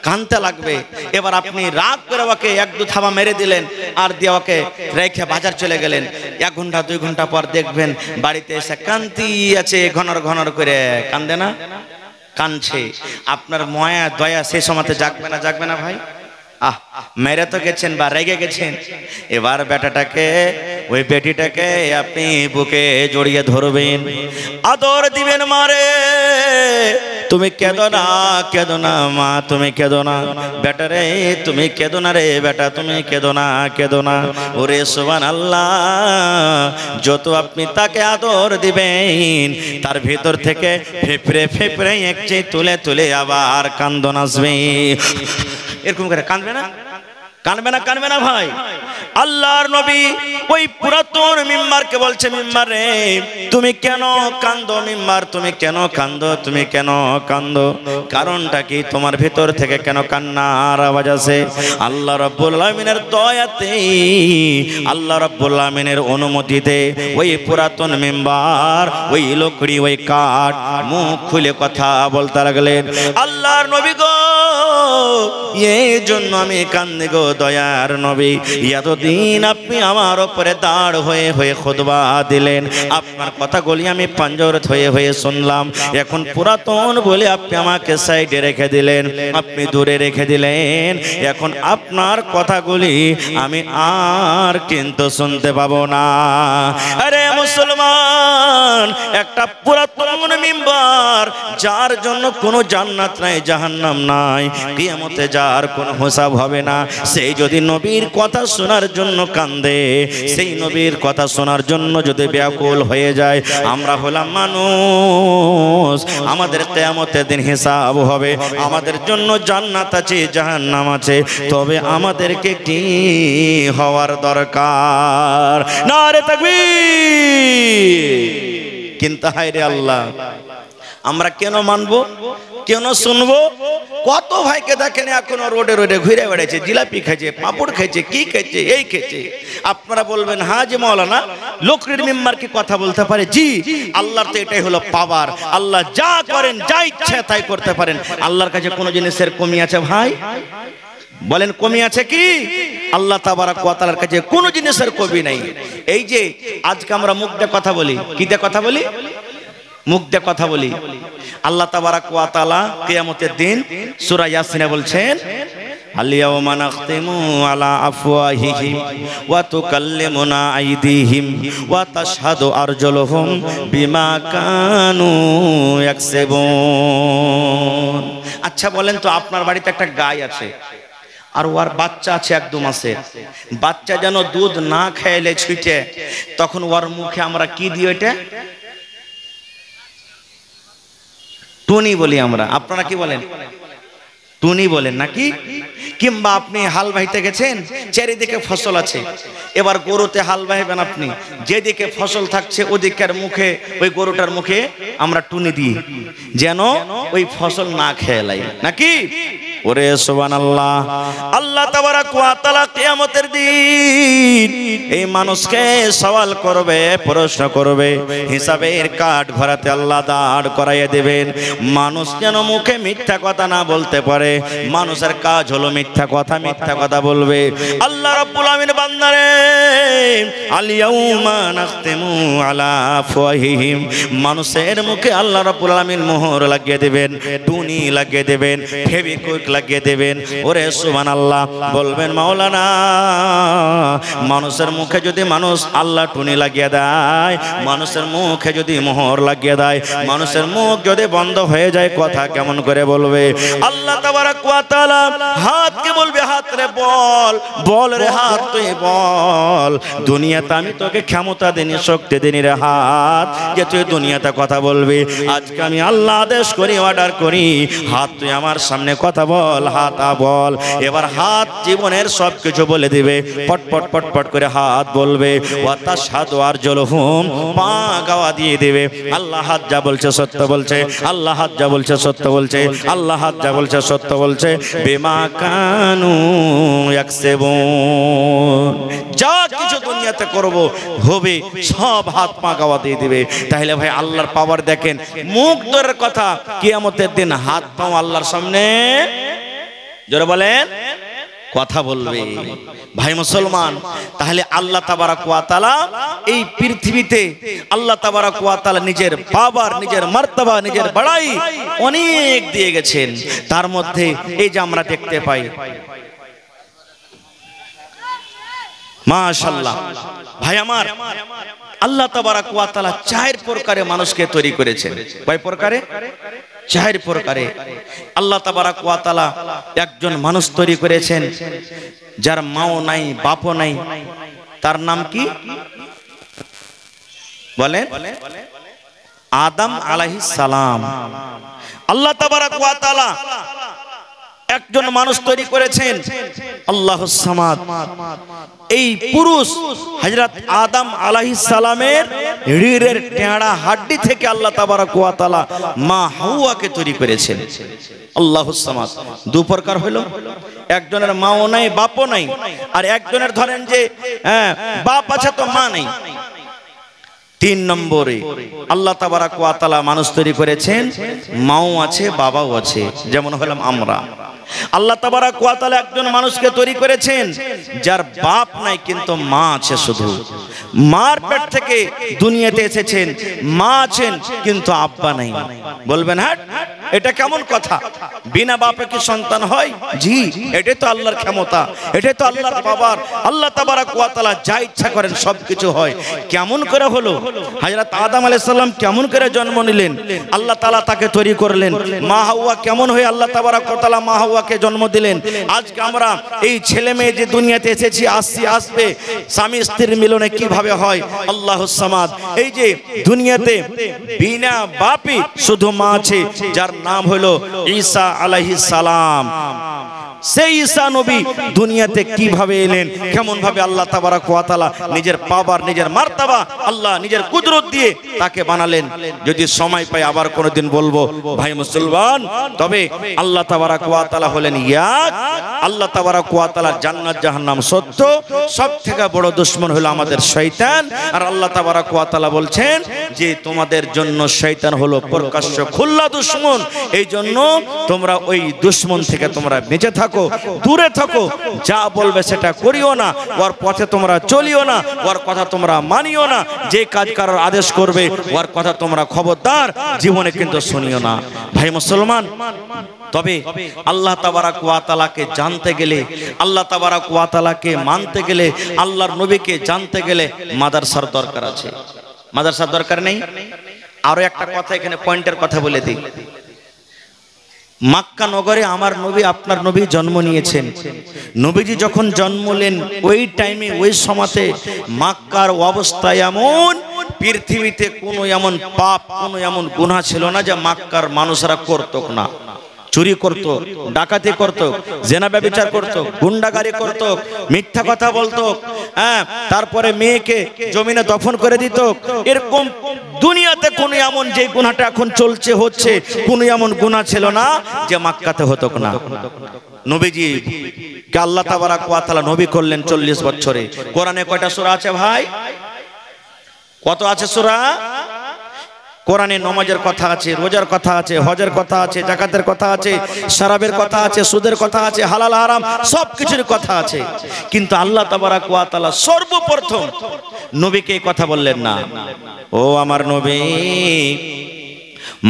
কানতে লাগবে। এবার আপনি রাগ করে ওকে 1-2 থাবা মেরে দিলেন, আর দিয়ে ওকে রেখে বাজার চলে গেলেন। 1 ঘন্টা 2 ঘন্টা পর দেখবেন বাড়িতে এসে কান্তি আছে, ঘনর ঘনর করে কান্দে না? কানছে, আপনার মায়া দয়া সে সময়তে জাগবে না? জাগবে না ভাই? মেরে তো গেছেন বা রেগে গেছেন, এবার বেটাটাকে ওই বেটিটাকে আপনি বুকে জড়িয়ে ধরবেন, আদর দিবেন। মারে তুমি কেঁদো না, কেঁদো না মা, তুমি কেঁদো না। বেটা রে তুমি কেঁদো না রে বেটা, তুমি কেঁদো না, কেঁদো না। ওরে সুবহানাল্লাহ, যত আপনি তাকে আদর দিবেন তার ভিতর থেকে ফেফড়ে ফেফড়ে একচে তুলে তুলে আবার কান্দন আসবে। এরকম করে কাঁদবে না? কাঁদবে না? কাঁদবে না ভাই? আল্লাহর নবী ওই পুরাতন মিম্বারকে বলছে, মিম্বার রে তুমি কেন কান্দো? মিম্বার তুমি কেন কান্দো? তুমি কেন কান্দো? কারণটা কি? তোমার ভিতর থেকে কেন কান্নার আওয়াজ আসে? আল্লাহ রাব্বুল আলামিনের দয়াতে, আল্লাহ রাব্বুল আলামিনের অনুমতিতে ওই পুরাতন মিম্বার, ওই লকড়ি, ওই কাঠ মুখ খুলে কথা বলতে লাগলেন। আল্লাহর নবী গো, এই জন্য আমি কান্দি গো দয়ার নবী, এতদিন আপনি আমার উপরে দাঁড় হয়ে হয়ে খুতবা দিলেন, আপনার কথাগুলি আমি পাঞ্জরত হয়ে হয়ে শুনলাম, এখন পুরাতন বলে আপনি আমাকে সাইডে রেখে দিলেন, আপনি দূরে রেখে দিলেন, এখন আপনার কথাগুলি আমি আর কিন্তু শুনতে পাবো না। আরে মুসলমান, একটা পুরাতন মিম্বার যার জন্য কোনো জান্নাত নাই, জাহান্নাম নাই, কিয়ামতে যার কোনো হিসাব হবে না, সেই যদি নবীর কথা শোনার জন্য কান্দে, সেই নবীর কথা শোনার জন্য যদি ব্যাকুল হয়ে যায়, আমরা হলাম মানুষ, আমাদের কিয়ামতের দিন হিসাব হবে, আমাদের জন্য জান্নাত আছে, জাহান্নাম আছে, তবে আমাদেরকে কি হওয়ার দরকার? নারে তাকবীর! কিন্তু হায়রে আল্লাহ, আমরা কেন মানবো, কেন শুনবো? কত ভাইকে দেখেন এখনো রোডে রোডে ঘুরে বেড়াচ্ছে, জিলাপি খেয়েছে, পাপড় খেয়েছে, কি খেয়েছে, এই খেয়েছে। আপনারা বলবেন হ্যাঁ যে মাওলানা লোকরির মেম্বার কি কথা বলতে পারে? জি, আল্লাহর তো এটাই হলো পাওয়ার, আল্লাহ যা করেন, যা ইচ্ছা তাই করতে পারেন। আল্লাহর কাছে কোনো জিনিসের কমি আছে ভাই? বলেন কমি আছে কি? আল্লাহ তাবারাক ওয়া তাআলার কাছে কোনো জিনিসের কমি নাই। এই যে আজকে আমরা মুখ দিয়ে কথা বলি, কি দিয়ে কথা বলি? মুখ দিয়ে কথা বলি। আল্লাহ তাবারাক ওয়া তাআলা কিয়ামতের দিন সূরা ইয়াসিনে বলছেন, আল-ইয়াওমা নাখতিমু আলা আফওয়াহিহিম ওয়া তুকাল্লিমুনা আইদিহিম ওয়া তাশহাদু আরজুলুহুম বিমা কানু ইয়াকসিবুন। আচ্ছা বলেন তো, আপনার বাড়িতে একটা গাই আছে আর ওর বাচ্চা আছে 1-2 মাসের, বাচ্চা যেন দুধ না খাইলে ছুটে, তখন ওর মুখে আমরা কি দিই? এটা টুনি বলি আমরা, আপনারা কি বলেন? টুনি বলেন নাকি? কিংবা আপনি হাল বাইতে গেছেন, চারিদিকে ফসল আছে, এবার গরুতে হাল বাইবেন আপনি, যেদিকে ফসল থাকছে ওদিকের মুখে, ওই গরুটার মুখে আমরা টুনি দিই যেন ওই ফসল না খেয়ে লাই, নাকি? ওরে সুবহানাল্লাহ, আল্লাহ তাবারাক ওয়া তাআলা কিয়ামতের দিন এই মানুষকে সওয়াল করবে, প্রশ্ন করবে, হিসাবের কাঠ ঘরাতে আল্লাহ দাঁড় করাইয়া দেবেন। মানুষ যেন মুখে মিথ্যা কথা না বলতে পারে, মানুষের কাজ হলো মিথ্যা কথা, মিথ্যা কথা বলবে। আল্লাহ রাব্বুল আমিন বান্দারে আল-ইয়াউমা নাখতিমু আলা আফওয়াহিহিম, মানুষের মুখে আল্লাহ রাব্বুল আমিন মোহর লাগিয়ে দেবেন, টুনি লাগিয়ে দেবেন, ফেভিকুইক লাগিয়ে দেবেন। ওরে সুবহানাল্লাহ, বলবেন মাওলানা মানুষের মুখে যদি মানুষ আল্লাহ টুনি লাগিয়ে দেয়, মানুষের মুখে যদি মোহর লাগিয়ে দেয়, মানুষের মুখ যদি বন্ধ হয়ে যায়, কথা কেমন করে বলবে? আল্লাহ তাবারাক ওয়া তাআলা হাতকে বলবে, হাত রে বল, বল রে হাত তুই বল, দুনিয়াতে আমি তোকে ক্ষমতা দেনি, শক্তি দেনি রে হাত, যে তুই দুনিয়াতে কথা বলবি। আজকে আমি আল্লাহ আদেশ করি, অর্ডার করি, হাত তুই আমার সামনে কথা বল, হাত বল। এবার হাত জীবনের সব কিছু বলে দিবে, পটপট পটপট করে হাত বলবে, ওয়া তাশহাদু আরজুলুহুম, পা গাওয়া দিয়ে দিবে। আল্লাহ হাত যা বলছে সত্য বলছে, আল্লাহ হাত যা বলছে সত্য বলছে, আল্লাহ হাত যা বলছে সত্য বলছে। বিমা কানু ইয়াকসিবুন, যা কিছু দুনিয়াতে করব হবে সব হাত পা গাওয়া দিয়ে দিবে। তাহলে ভাই আল্লাহর পাওয়ার দেখেন, মুখ দূরের কথা, কিয়ামতের দিন হাত পাও আল্লাহর সামনে, জোরে বলেন কথা বলবে। ভাই মুসলমান, তাহলে আল্লাহ তাবারাক ওয়া তাআলা এই পৃথিবীতে আল্লাহ তাবারাক ওয়া তাআলা নিজের পাওয়ার, নিজের মার্তবা, নিজের বড়াই অনেক দিয়ে গেছেন। তার মধ্যে এই যে আমরা দেখতে পাই, মাশাআল্লাহ ভাই আমার, আল্লাহ তাবারাক ওয়া তাআলা 4 প্রকারে মানুষকে তৈরি করেছেন। কয় প্রকারে? 4 প্রকারে আল্লাহ তাবারাক ওয়া তাআলা একজন মানুষ তৈরি করেছেন যার মাও নাই, বাপও নাই। তার নাম কি বলেন? আদম আলাইহিস সালাম। আল্লাহ তাবারাক ওয়া তাআলা একজন মানুষ তৈরি করেছেন, আল্লাহুস সামাদ। এই পুরুষ হযরত আদম আলাইহিস সালামের রিড়ের টেঁড়া হাড্ডি থেকে আল্লাহ তাবারাক ওয়া তাআলা মা হাওয়াকে তৈরি করেছেন। আল্লাহুস সামাদ। 2 প্রকার হলো, একজনের মাও নাই, বাপও নাই, আর একজনের ধরেন যে বাপ আছে তো মা নাই। 3 নম্বরে আল্লাহ তাবারাক ওয়া তাআলা মানুষ তৈরি করেছেন মাও আছে, বাবাও আছে, যেমন হলাম আমরা। আল্লাহ তাবারাক ওয়া তাআলা একজন মানুষকে তৈরি করেছেন যার বাপ নাই কিন্তু মা আছে শুধু। মার পেট থেকে দুনিয়াতে এসেছেন, মা আছেন কিন্তু আব্বা নাই। বলবেন হ্যাঁ, এটা কেমন কথা? বিনা বাপে কি সন্তান হয়? জি, এটাই তো আল্লাহর ক্ষমতা, এটাই তো আল্লাহর পাওয়ার। আল্লাহ তাবারাক ওয়া তাআলা যা ইচ্ছা করেন সবকিছু হয়। কেমন করে হলো? হযরত আদম আলাইহিস সালাম কেমন করে জন্ম নিলেন? আল্লাহ তাআলা তাকে তৈরি করলেন। মা হাওয়া কেমন হয়ে আল্লাহ তাবারাক ওয়া তাআলা মা হাওয়াকে জন্ম দিলেন? আজকে আমরা এই ছেলে মেয়ে যে দুনিয়াতে এসেছি, আসবে, স্বামী স্ত্রীর মিলনে কিভাবে হয়? আল্লাহুস সামাদ। এই যে দুনিয়াতে বিনা বাপে শুধু মা আছে, যার নাম হলো ঈসা আলাইহিস সালাম। সেই ঈসা নবী দুনিয়াতে কিভাবে এলেন, কেমন ভাবে আল্লাহ তাবারাক ওয়া তাআলা নিজের পাওয়ার, নিজের মার্তবা, আল্লাহ নিজের কুদরত দিয়ে তাকে বানালেন। যদি সময় পাই আবার কোনোদিন বলবো ভাই মুসলমান। তবে আল্লাহ তাবারাক ওয়া তাআলা হলেন এক। আল্লাহ তাবারাক ওয়া তাআলা জান্নাত জাহান্নাম সত্য, সবথেকে বড় দুশমন হলো আমাদের শয়তান। আর আল্লাহ তাবারাক ওয়া তাআলা বলছেন যে তোমাদের জন্য শয়তান হলো প্রকাশ্য খোলা দুশমন। এই জন্য তোমরা ওই দুশমন থেকে তোমরা বেঁচে থাকো, দূরে থাকো। যা বলবে সেটা করিও না, ওর পথে তোমরা চলিও না, ওর কথা তোমরা মানিও না। যে কাজ করার আদেশ করবে ওর কথা তোমরা খবরদার জীবনে কিন্তু শুনিও না। ভাই মুসলমান, তবে আল্লাহ তাবারাক ওয়া তাআলাকে জানতে গেলে, আল্লাহ তাবারাক ওয়া তাআলাকে মানতে গেলে, আল্লাহর নবীকে জানতে গেলে মাদ্রাসার দরকার আছে। মাদ্রাসার দরকার নেই? আরো একটা কথা এখানে পয়েন্টের কথা বলে দিই। মক্কা নগরে আমার নবী, আপনার নবী জন্ম নিয়েছেন। নবীজি যখন জন্মলেন ওই টাইমে, ওই সময়তে মক্কার অবস্থা এমন, পৃথিবীতে কোনো এমন পাপ, কোনো এমন গুনাহ ছিল না যে মক্কার মানুষরা করত না। চুরি করত, ডাকাতি করত, জেনা ব্যভিচার করত, গুন্ডাগারি করত, মিথ্যা কথা বলতো, তারপরে মেয়েকে জমিনে দফন করে দিত। এরকম দুনিয়াতে কোনো এমন যে গুনাহটা এখন চলছে, হচ্ছে, কোনো এমন গুনাহ ছিল না যে মক্কাতে হতো না। নবীজি কে আল্লাহ তাবারাক ওয়া তাআলা নবী করলেন 40 বছরে। কোরআনে কয়টা সূরা আছে ভাই? কত আছে সূরা? কোরআনে নামাজের কথা আছে, রোজার কথা আছে, হজের কথা আছে, যাকাতের কথা আছে, শরাবের কথা আছে, সুদের কথা আছে, হালাল হারাম সব কিছুর কথা আছে। কিন্তু আল্লাহ তাবারাক ওয়া তাআলা সর্বপ্রথম নবীকে কথা বললেন না। ও আমার নবী,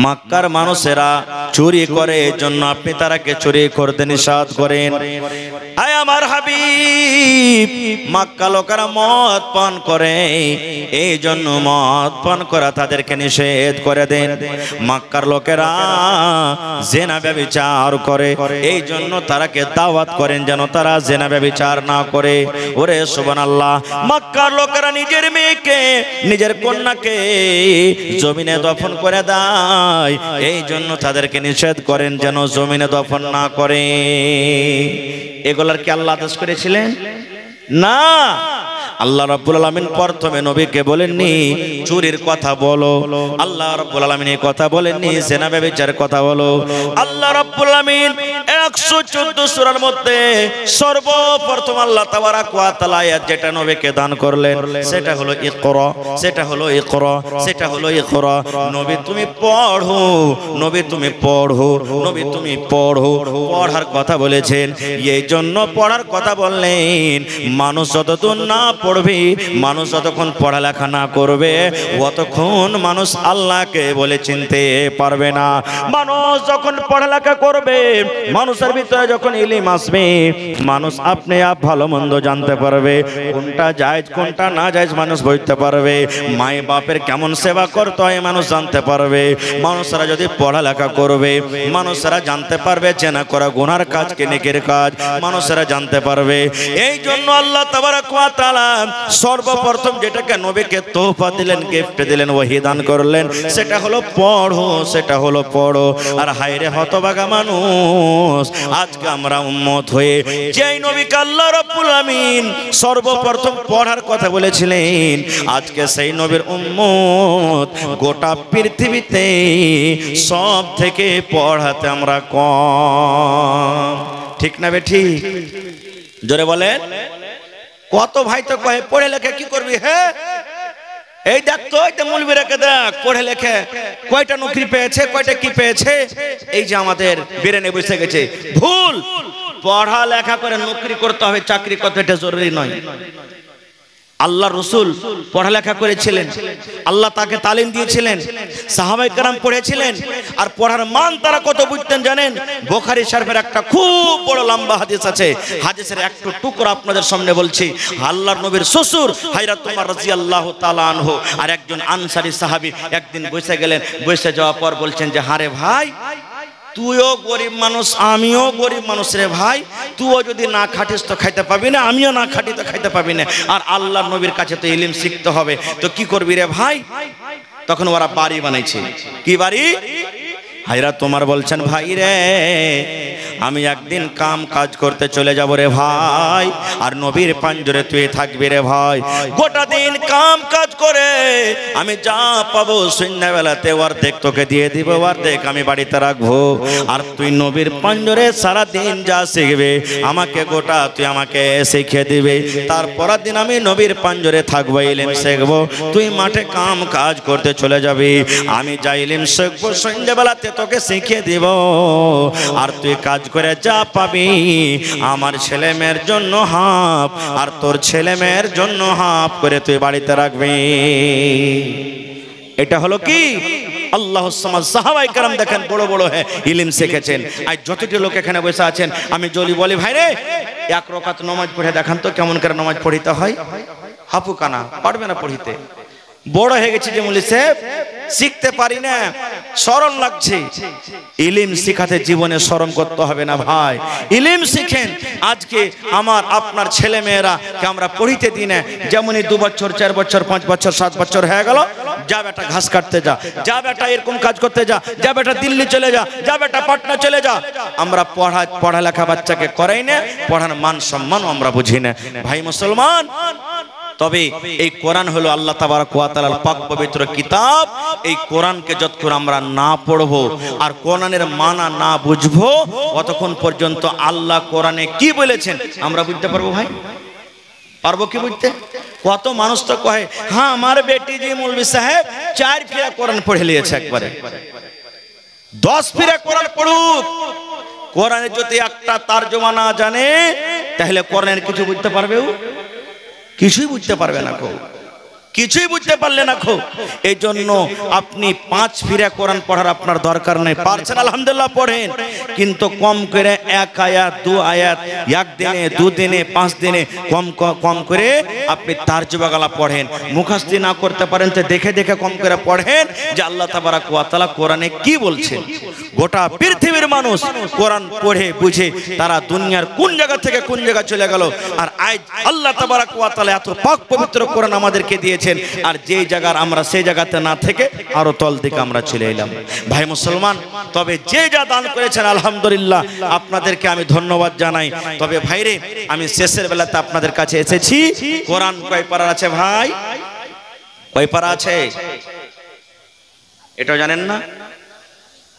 মক্কার মানুষেরা চুরি করে, এর জন্য আপনি তারাকে চুরি করতে নিষেধ করেন। আয় আমার হাবিব, মক্কা লোকেরা মদ পান করে, এই জন্য মদ পান করা তাদেরকে নিষেধ করে দেন। মক্কার লোকেরা জেনা ব্যভিচার করে, এই জন্য তারাকে দাওয়াত করেন যেন তারা জেনা ব্যভিচার না করে। ওরে সুবহানাল্লাহ, মক্কার লোকেরা নিজের মেয়েকে, নিজের কন্যাকে জমিনে দফন করে দেয়, এই জন্য তাদেরকে নিষেধ করেন যেন জমিনে দফন না করে। এগুলার কি আল্লাহ আদেশ করেছিলেন? না। আল্লাহ রাব্বুল আলামিন প্রথমে নবীকে বলেননি চুরির কথা বলো, আল্লাহ রাব্বুল আলামিন এই কথা বলেননি জেনা ব্যভিচারের কথা বলো। আল্লাহ রাব্বুল আলামিন 114 সূরার মধ্যে সর্বপ্রথম আল্লাহ তাবারাক ওয়া তাআলা আয়াত যেটা নবীকে দান করলেন সেটা হলো ইকরা, সেটা হলো ইকরা, সেটা হলো ইকরা। নবী তুমি পড়ো, নবী তুমি পড়ো, নবী তুমি পড়ো। পড়ার কথা বলেছেন, এই জন্য পড়ার কথা বললেন। মানুষ যতক্ষণ না পড়বে, মানুষ যতক্ষণ পড়ালেখা না করবে, অতক্ষণ মানুষ আল্লাহকে বলে চিনতে পারবে না। মানুষ যখন পড়ালেখা করবে, মানুষের ভিতরে যখন ইলম আসবে, মানুষ আপনি আপ ভালো মন্দ জানতে পারবে, কোনটা জায়েজ কোনটা না জায়েজ মানুষ বুঝতে পারবে। মায়ে বাপের কেমন সেবা করতে হয় মানুষ জানতে পারবে। মানুষরা যদি পড়ালেখা করবে, মানুষরা জানতে পারবে জেনা করা গুনার কাজ কি নেকির কাজ, মানুষরা জানতে পারবে। এই জন্য আল্লাহ তাবারাক ওয়া তাআলা সর্বপ্রথম যেটাকে নবীকে তোহফা দিলেন, গিফট দিলেন, ওহী দান করলেন, সেটা হলো পড়ো, সেটা হলো পড়ো। আর হায়রে হতভাগা মানুষ, আজকে আমরা উম্মত হয়ে যেই নবীকে আল্লাহ রাব্বুল আমিন সর্বপ্রথম পড়ার কথা বলেছিলেন, আজকে সেই নবীর উম্মত গোটা পৃথিবীতে সব থেকে পড়াতে আমরা কম। ঠিক না বেঠি? জোরে বলেন। কত ভাই তো কয়ে পড়ে লেখে কি করবি? হ্যাঁ, এই দেখ তো, এটা মৌলবীরাকে দেখ পড়ে লেখে কয়টা নৌকরি পেয়েছে, কয়টা কি পেয়েছে। এই যে আমাদের বেরেনে বসে গেছে, ভুল। পড়া লেখা করে নৌকরি করতে হবে, চাকরি করতে এটা জরুরি নয়। আল্লাহ রসুল পড়ালেখা করেছিলেন, আল্লাহ তাকে তালিম দিয়েছিলেন, সাহাবায়ে কেরাম পড়েছিলেন। আর পড়ার মান তারা কত বুঝতেন জানেন? বুখারী শরীফের একটা খুব বড় লম্বা হাদিস আছে, হাদিসের একটু টুকরো আপনাদের সামনে বলছি। আল্লাহর নবীর শ্বশুর হযরত ওমর রাদিয়াল্লাহু তাআলা আনহু আর একজন আনসারী সাহাবী একদিন বসে গেলেন। বসে যাওয়ার পর বলছেন যে, হারে ভাই, তুইও গরিব মানুষ, আমিও গরিব মানুষ রে ভাই, তুইও যদি না খাটিস তো খাইতে পাবি না, আমিও না খাটি তো খাইতে পাবি না। আর আল্লাহর নবীর কাছে তো ইলম শিখতে হবে, তো কি করবি রে ভাই? তখন ওরা বাড়ি বানাইছে। কি বাড়ি? হযরত ওমর বলছেন, ভাই রে, আমি একদিন কাম কাজ করতে চলে যাব রে ভাই, আর নবীর পাঞ্জরে তুই থাকবি রে ভাই। গোটা দিন কাম কাজ করে আমি যা পাবো সন্ধ্যাবেলাতে অর্ধেক তোকে দিয়ে দিব, অর্ধেক আমি বাড়িতে রাখবো। আর তুই নবীর পাঞ্জরে সারা দিন যা শিখবে আমাকে গোটা তুই আমাকে শিখিয়ে দিবে। তারপরের দিন আমি নবীর পাঞ্জরে থাকবো, ইলম শিখবো। তুই মাঠে কাম কাজ করতে চলে যাবি, আমি যা ইলম শিখবো সন্ধ্যাবেলাতে তোকে শিখিয়ে দিব। আর তুই কাজ করে যা পাবি আমার ছেলে মেয়ের জন্য হাফ, আর তোর ছেলে মেয়ের জন্য হাফ করে তুই বাড়িতে রাখবি। এটা হলো কি? আল্লাহ সাহাবায়ে কেরাম দেখেন বড় বড় ইলম শিখেছেন। আর যতটি লোক এখানে বসে আছেন, আমি যদি বলি ভাই রে এক রাকাত নামাজ পড়ে দেখান তো কেমন করে নামাজ পড়িতে হয়, হাফু কানা পারবে না পড়িতে। বড় হয়ে গেছে যে মৌলভী সাহেব, শিখতে পারি না, শরম লাগছে। ইলম শিখাতে জীবনে শরম করতে হবে না ভাই, ইলম শিখেন। আজকে আমার আপনার ছেলে মেয়েরা কে আমরা পড়িতে দিই না। যেমনই 2 বছর 4 বছর 5 বছর 7 বছর হয়ে গেল, যা বেটা ঘাস কাটতে যা, যা বেটা এরকম কাজ করতে যা, যা বেটা দিল্লি চলে যা, যা বেটা পাটনা চলে যা। আমরা পড়ালেখা বাচ্চাকে করাই না, পড়ার মান সম্মানও আমরা বুঝি না। ভাই মুসলমান, তবে এই কোরআন হলো আল্লাহ তাবারক ওয়া তাআলার পাক পবিত্র কিতাব। এই কোরআনকে যতক্ষণ আমরা না পড়বো আর কোরআনের মানা না বুঝবো, ততক্ষণ পর্যন্ত আল্লাহ কোরআনে কি বলেছেন আমরা বুঝতে পারবো? ভাই পারবো কি বুঝতে? কত মানুষ তো কহে, হ্যাঁ আমার বেটি জি মৌলভী সাহেব 4 ফিরা কোরআন পড়ে নিয়েছে, একবারে 10 ফিরা কোরআন পড়ুক, কোরআনের যদি একটা তরজমা না জানে তাহলে কোরআনের কিছু বুঝতে পারবে? কিছুই বুঝতে পারবে না, কিছুই বুঝতে পারলে না। এই জন্য আপনি 5 ফিরা কোরআন পড়ার আপনার দরকার নেই। পারছেন আলহামদুলিল্লাহ পড়েন, কিন্তু কম করে 1 আয়াত 2 আয়াত একদিনে 2 দিনে 5 দিনে কম করে আপনি তারজমাগালা পড়েন। মুখস্থি না করতে পারেন তো দেখে দেখে কম করে পড়েন যে আল্লাহ তাবারক ওয়া তাআলা কোরআনে কি বলছেন। গোটা পৃথিবীর মানুষ কোরআন পড়ে বুঝে তারা দুনিয়ার কোন জায়গা থেকে কোন জায়গা চলে গেল। আর আজ আল্লাহ তাবারক ওয়া তাআলা এত পাক পবিত্র কোরআন আমাদেরকে দিয়েছে, দিয়েছেন। আর যেই জায়গার আমরা সেই জায়গাতে না থেকে আরো তল দিকে আমরা চলে এলাম। ভাই মুসলমান, তবে যে যা দান করেছেন আলহামদুলিল্লাহ, আপনাদেরকে আমি ধন্যবাদ জানাই। তবে ভাইরে, আমি শেষের বেলাতে আপনাদের কাছে এসেছি। কোরআন কয় পারা আছে ভাই? কয় পারা আছে এটাও জানেন না?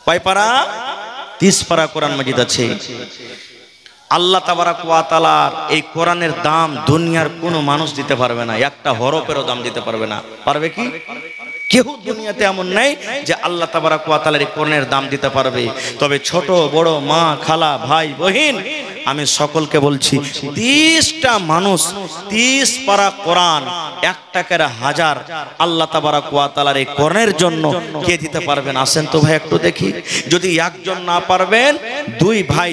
কয় পারা? 30 পারা কোরআন মাজিদ আছে। আল্লাহ তাবারাক ওয়া তাআলার এই কোরআনের দাম দুনিয়ার কোনো মানুষ দিতে পারবে না, একটা হরফেরও দাম দিতে পারবে না। পারবে কি? কেউ দুনিয়াতে এমন নেই যে আল্লাহ তাবারাক ওয়া তাআলার এই কোরআনের দাম দিতে পারবে। তবে ছোট বড়, মা খালা ভাই বহিন, আমি সকলকে বলছি, 30টা মানুষ 30 পারা কোরআন 1 টাকার 1000 আল্লাহ তাবারাক ওয়া তাআলার এই কোরআনের জন্য কে দিতে পারবেন? আসেন তো ভাই একটু দেখি। যদি একজন না পারবেন, 2 ভাই